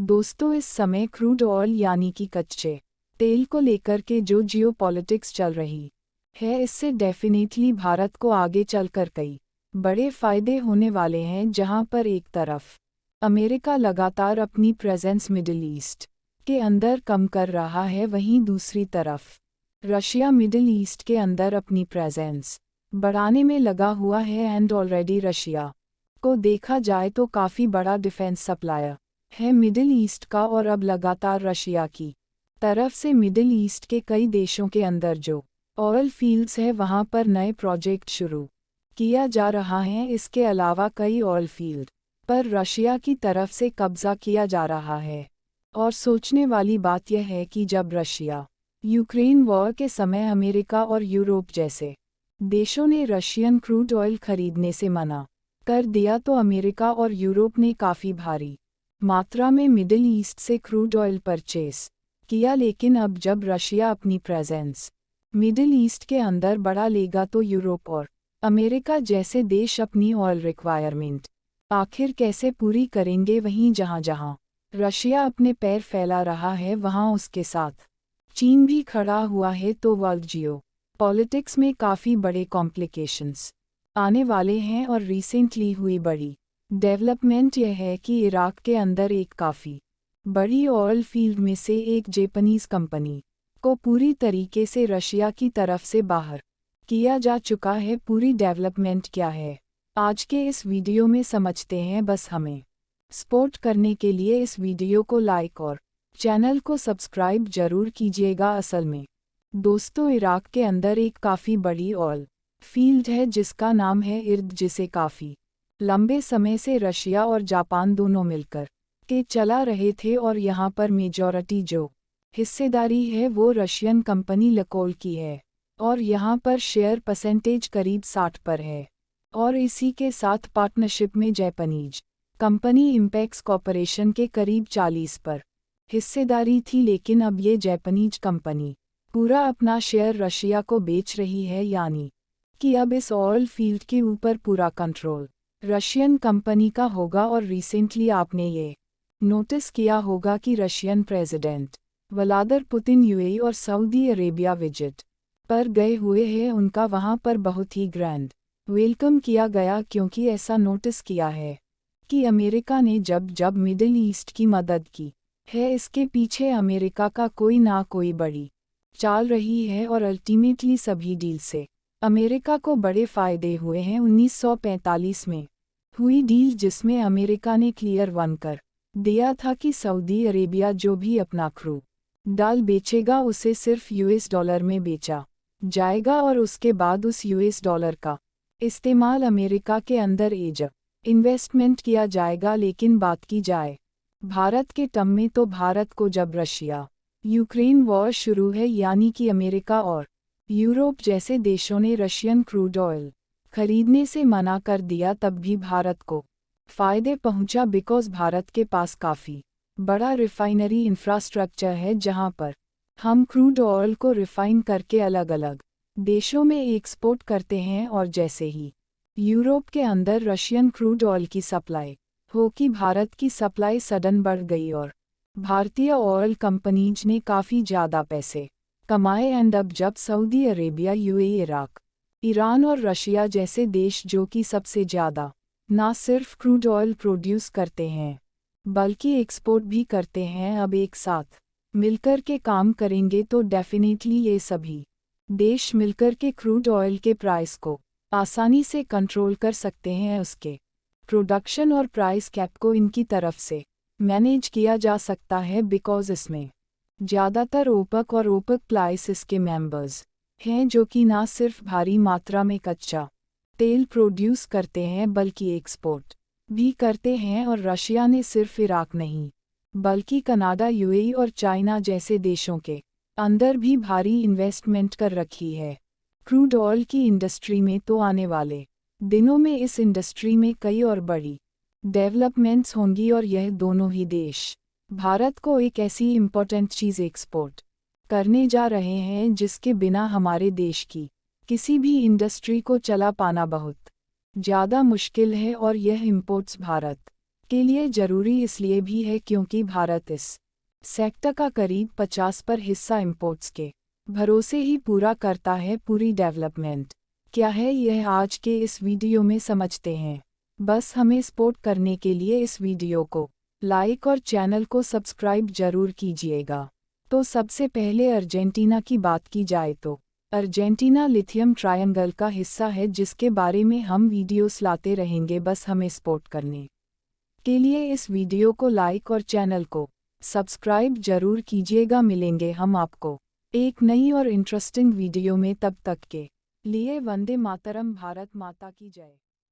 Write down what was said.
दोस्तों, इस समय क्रूड ऑयल यानी कि कच्चे तेल को लेकर के जो जियोपॉलिटिक्स चल रही है, इससे डेफिनेटली भारत को आगे चलकर कई बड़े फायदे होने वाले हैं। जहां पर एक तरफ अमेरिका लगातार अपनी प्रेजेंस मिडिल ईस्ट के अंदर कम कर रहा है, वहीं दूसरी तरफ रशिया मिडिल ईस्ट के अंदर अपनी प्रेजेंस बढ़ाने में लगा हुआ है। एंड ऑलरेडी रशिया को देखा जाए तो काफ़ी बड़ा डिफेंस सप्लायर है मिडिल ईस्ट का, और अब लगातार रशिया की तरफ से मिडिल ईस्ट के कई देशों के अंदर जो ऑयल फील्ड्स है वहां पर नए प्रोजेक्ट शुरू किया जा रहा है। इसके अलावा कई ऑयल फील्ड पर रशिया की तरफ से कब्जा किया जा रहा है। और सोचने वाली बात यह है कि जब रशिया यूक्रेन वॉर के समय अमेरिका और यूरोप जैसे देशों ने रशियन क्रूड ऑयल खरीदने से मना कर दिया, तो अमेरिका और यूरोप ने काफ़ी भारी मात्रा में मिडिल ईस्ट से क्रूड ऑयल परचेस किया। लेकिन अब जब रशिया अपनी प्रेजेंस मिडिल ईस्ट के अंदर बढ़ा लेगा, तो यूरोप और अमेरिका जैसे देश अपनी ऑयल रिक्वायरमेंट आखिर कैसे पूरी करेंगे। वहीं जहां जहां रशिया अपने पैर फैला रहा है, वहां उसके साथ चीन भी खड़ा हुआ है, तो वर्ल्ड जियो पॉलिटिक्स में काफ़ी बड़े कॉम्प्लिकेशंस आने वाले हैं। और रिसेंटली हुई बड़ी डेवलपमेंट यह है कि इराक के अंदर एक काफ़ी बड़ी ऑयल फील्ड में से एक जापानीज़ कंपनी को पूरी तरीके से रशिया की तरफ से बाहर किया जा चुका है। पूरी डेवलपमेंट क्या है, आज के इस वीडियो में समझते हैं। बस हमें सपोर्ट करने के लिए इस वीडियो को लाइक और चैनल को सब्सक्राइब जरूर कीजिएगा। असल में दोस्तों, इराक के अंदर एक काफ़ी बड़ी ऑयल फील्ड है जिसका नाम है इर्द, जिसे काफ़ी लंबे समय से रशिया और जापान दोनों मिलकर के चला रहे थे। और यहाँ पर मेजॉरिटी जो हिस्सेदारी है वो रशियन कंपनी लुकोइल की है, और यहाँ पर शेयर परसेंटेज करीब 60 पर है। और इसी के साथ पार्टनरशिप में जापानीज कंपनी इंपेक्स कॉर्पोरेशन के करीब 40 पर हिस्सेदारी थी। लेकिन अब ये जापानीज कंपनी पूरा अपना शेयर रशिया को बेच रही है, यानी कि अब इस ऑयल फील्ड के ऊपर पूरा कंट्रोल रशियन कंपनी का होगा। और रिसेंटली आपने ये नोटिस किया होगा कि Russian president Vladimir Putin UAE और सऊदी अरेबिया विजिट पर गए हुए हैं। उनका वहां पर बहुत ही ग्रैंड वेलकम किया गया, क्योंकि ऐसा नोटिस किया है कि अमेरिका ने जब जब मिडिल ईस्ट की मदद की है, इसके पीछे अमेरिका का कोई ना कोई बड़ी चाल रही है। और अल्टीमेटली सभी डील से अमेरिका को बड़े फायदे हुए हैं। 1945 में हुई डील, जिसमें अमेरिका ने क्लियर वन कर दिया था कि सऊदी अरेबिया जो भी अपना क्रूड डाल बेचेगा उसे सिर्फ यूएस डॉलर में बेचा जाएगा, और उसके बाद उस यूएस डॉलर का इस्तेमाल अमेरिका के अंदर इन्वेस्टमेंट किया जाएगा। लेकिन बात की जाए भारत के टर्म में, तो भारत को जब रशिया यूक्रेन वॉर शुरू है, यानी कि अमेरिका और यूरोप जैसे देशों ने रशियन क्रूड ऑयल खरीदने से मना कर दिया, तब भी भारत को फ़ायदे पहुंचा। बिकॉज भारत के पास काफ़ी बड़ा रिफाइनरी इंफ्रास्ट्रक्चर है, जहां पर हम क्रूड ऑयल को रिफाइन करके अलग अलग देशों में एक्सपोर्ट करते हैं। और जैसे ही यूरोप के अंदर रशियन क्रूड ऑयल की सप्लाई हो कि भारत की सप्लाई सडन बढ़ गई, और भारतीय ऑयल कंपनीज ने काफ़ी ज़्यादा पैसे कमाए। एंड अब जब Saudi Arabia, UAE, Iraq, Iran और रशिया जैसे देश जो कि सबसे ज़्यादा ना सिर्फ क्रूड ऑयल प्रोड्यूस करते हैं बल्कि एक्सपोर्ट भी करते हैं, अब एक साथ मिलकर के काम करेंगे, तो डेफिनेटली ये सभी देश मिलकर के क्रूड ऑयल के प्राइस को आसानी से कंट्रोल कर सकते हैं। उसके प्रोडक्शन और प्राइस कैप को इनकी तरफ से मैनेज किया जा सकता है, बिकॉज इसमें ज़्यादातर ओपेक और ओपेक प्लस इसके मेंबर्स हैं, जो कि ना सिर्फ भारी मात्रा में कच्चा तेल प्रोड्यूस करते हैं बल्कि एक्सपोर्ट भी करते हैं। और रशिया ने सिर्फ इराक नहीं बल्कि कनाडा, यूएई और चाइना जैसे देशों के अंदर भी भारी इन्वेस्टमेंट कर रखी है क्रूड ऑयल की इंडस्ट्री में। तो आने वाले दिनों में इस इंडस्ट्री में कई और बड़ी डेवलपमेंट्स होंगी, और यह दोनों ही देश भारत को एक ऐसी इम्पोर्टेंट चीज़ एक्सपोर्ट करने जा रहे हैं जिसके बिना हमारे देश की किसी भी इंडस्ट्री को चला पाना बहुत ज़्यादा मुश्किल है। और यह इंपोर्ट्स भारत के लिए जरूरी इसलिए भी है क्योंकि भारत इस सेक्टर का करीब 50 पर हिस्सा इंपोर्ट्स के भरोसे ही पूरा करता है। पूरी डेवलपमेंट क्या है यह आज के इस वीडियो में समझते हैं। बस हमें सपोर्ट करने के लिए इस वीडियो को लाइक और चैनल को सब्सक्राइब जरूर कीजिएगा। तो सबसे पहले अर्जेंटीना की बात की जाए तो अर्जेंटीना लिथियम ट्रायंगल का हिस्सा है जिसके बारे में हम वीडियोस लाते रहेंगे। बस हमें सपोर्ट करने के लिए इस वीडियो को लाइक और चैनल को सब्सक्राइब जरूर कीजिएगा। मिलेंगे हम आपको एक नई और इंटरेस्टिंग वीडियो में, तब तक के लिए वंदे मातरम, भारत माता की जय।